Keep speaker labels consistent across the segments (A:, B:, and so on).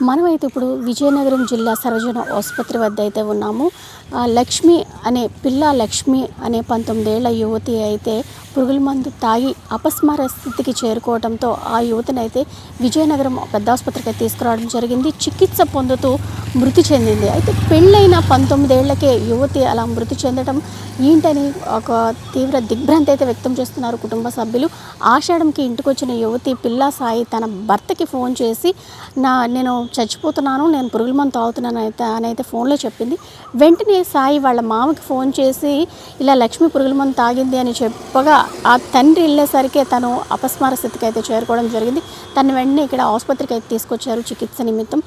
A: మనమైతే ఇప్పుడు విజయనగరం జిల్లా సర్వజన ఆసుపత్రి వద్ద అయితే ఉన్నాము. లక్ష్మి అనే లక్ష్మి అనే 19 ఏళ్ల యువతి అయితే పురుగుల మందు తాగి అపస్మార స్థితికి చేరుకోవడంతో ఆ యువతినైతే విజయనగరం పెద్ద ఆసుపత్రికి తీసుకురావడం జరిగింది. చికిత్స పొందుతూ మృతి చెందింది. అయితే పెళ్ళైన 19 ఏళ్లకే యువతి అలా మృతి చెందడం ఏంటని ఒక తీవ్ర దిగ్భ్రాంతి అయితే వ్యక్తం చేస్తున్నారు కుటుంబ సభ్యులు. ఆషాఢంకి ఇంటికొచ్చిన యువతి పిల్లా సాయి తన భర్తకి ఫోన్ చేసి నేను చచ్చిపోతున్నాను, నేను పురుగుల మందు తాగుతున్నాను అయితే ఫోన్లో చెప్పింది. వెంటనే సాయి వాళ్ళ మామకి ఫోన్ చేసి ఇలా లక్ష్మి పురుగుల మందు తాగింది అని చెప్పగా ఆ తండ్రి వెళ్ళేసరికి తను అపస్మార స్థితికి అయితే చేరుకోవడం జరిగింది. తను వెంటనే ఇక్కడ ఆసుపత్రికి అయితే తీసుకొచ్చారు చికిత్స నిమిత్తం.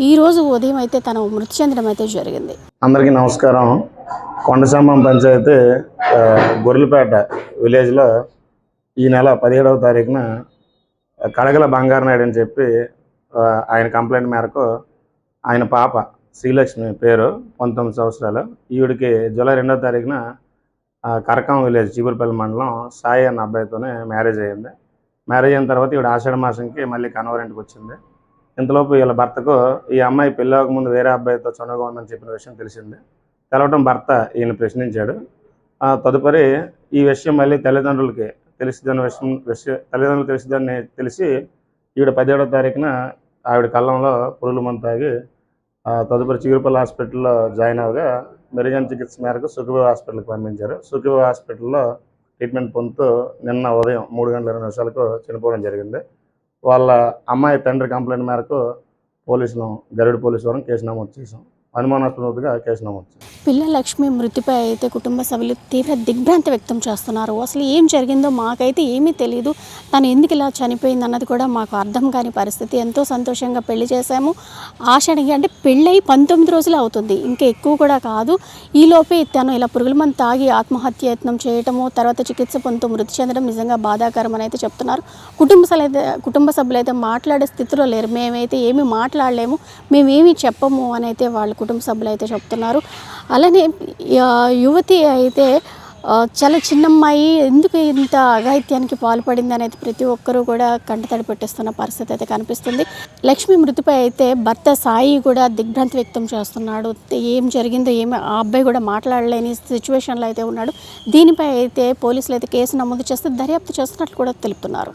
A: ఈరోజు ఉదయం అయితే తను మృతి చెందడం అయితే జరిగింది.
B: అందరికీ నమస్కారం. కొండసంబం పంచాయతీ గొర్రెలపేట విలేజ్లో ఈ నెల 17వ తారీఖున కడగల బంగారు నాయుడు అని చెప్పి ఆయన కంప్లైంట్ మేరకు ఆయన పాప శ్రీలక్ష్మి పేరు 19 సంవత్సరాలు, ఈవిడికి జూలై 2వ తారీఖున కరకం విలేజ్ చీపురుపల్లి మండలం సాయి అన్న అబ్బాయితోనే మ్యారేజ్ అయ్యింది. మ్యారేజ్ అయిన తర్వాత ఈవిడ ఆషాఢ మాసంకి మళ్ళీ కనవరింటికి వచ్చింది. ఇంతలోపు వీళ్ళ భర్తకు ఈ అమ్మాయి పెళ్ళవక ముందు వేరే అబ్బాయితో చనువుగా ఉందని చెప్పిన విషయం తెలిసింది. తెలవటం భర్త ఈయన ప్రశ్నించాడు. తదుపరి ఈ విషయం మళ్ళీ తల్లిదండ్రులకి తెలిసి ఈవిడ 17వ తారీఖున ఆవిడ కళ్ళంలో పురుగుల మందు తాగి తదుపరి చిగురుపల్లి హాస్పిటల్లో జాయిన్ అవగా మెరుగైన చికిత్స మేరకు సుఖదేవ్ హాస్పిటల్కి పంపించారు. సుఖదేవ్ హాస్పిటల్లో ట్రీట్మెంట్ పొందుతూ నిన్న ఉదయం 3 గంటల 20 నిమిషాలకు చనిపోవడం జరిగింది. వాళ్ళ అమ్మాయి తండ్రి కంప్లైంట్ మేరకు గరుడు పోలీసు వారం కేసు నమోదు చేశాం. అనుమానాస్పదంగా కేసు నమోదు చేశాం.
A: పిల్ల లక్ష్మి మృతిపై అయితే కుటుంబ సభ్యులు తీవ్ర దిగ్భ్రాంతి వ్యక్తం చేస్తున్నారు. అసలు ఏం జరిగిందో మాకైతే ఏమీ తెలియదు, తను ఎందుకు ఇలా చనిపోయింది అన్నది కూడా మాకు అర్థం కాని పరిస్థితి. ఎంతో సంతోషంగా పెళ్లి చేశాము. ఆషాఢంకి అంటే పెళ్ళై 19 రోజులు అవుతుంది, ఇంకా ఎక్కువ కూడా కాదు. ఈలోపే తను ఇలా పురుగుల మందు తాగి ఆత్మహత్య యత్నం చేయటము, తర్వాత చికిత్స పొందుతూ మృతి చెందడం నిజంగా బాధాకరం అని అయితే చెప్తున్నారు. కుటుంబ సభ్యులు అయితే మాట్లాడే స్థితిలో లేరు. మేమైతే ఏమీ మాట్లాడలేము, మేమేమీ చెప్పము అని అయితే వాళ్ళ కుటుంబ సభ్యులు అయితే చెప్తున్నారు. అలానే యువతి అయితే చాలా చిన్నమ్మాయి, ఎందుకు ఇంత అఘాయిత్యానికి పాల్పడింది అనేది ప్రతి ఒక్కరూ కూడా కంటతడి పెట్టేస్తున్న పరిస్థితి అయితే కనిపిస్తుంది. లక్ష్మి మృతిపై అయితే భర్త సాయి కూడా దిగ్భ్రాంతి వ్యక్తం చేస్తున్నాడు. ఏం జరిగిందో ఆ అబ్బాయి కూడా మాట్లాడలేని సిచ్యువేషన్లో అయితే ఉన్నాడు. దీనిపై అయితే పోలీసులు అయితే కేసు నమోదు చేస్తే దర్యాప్తు చేస్తున్నట్లు కూడా తెలుపుతున్నారు.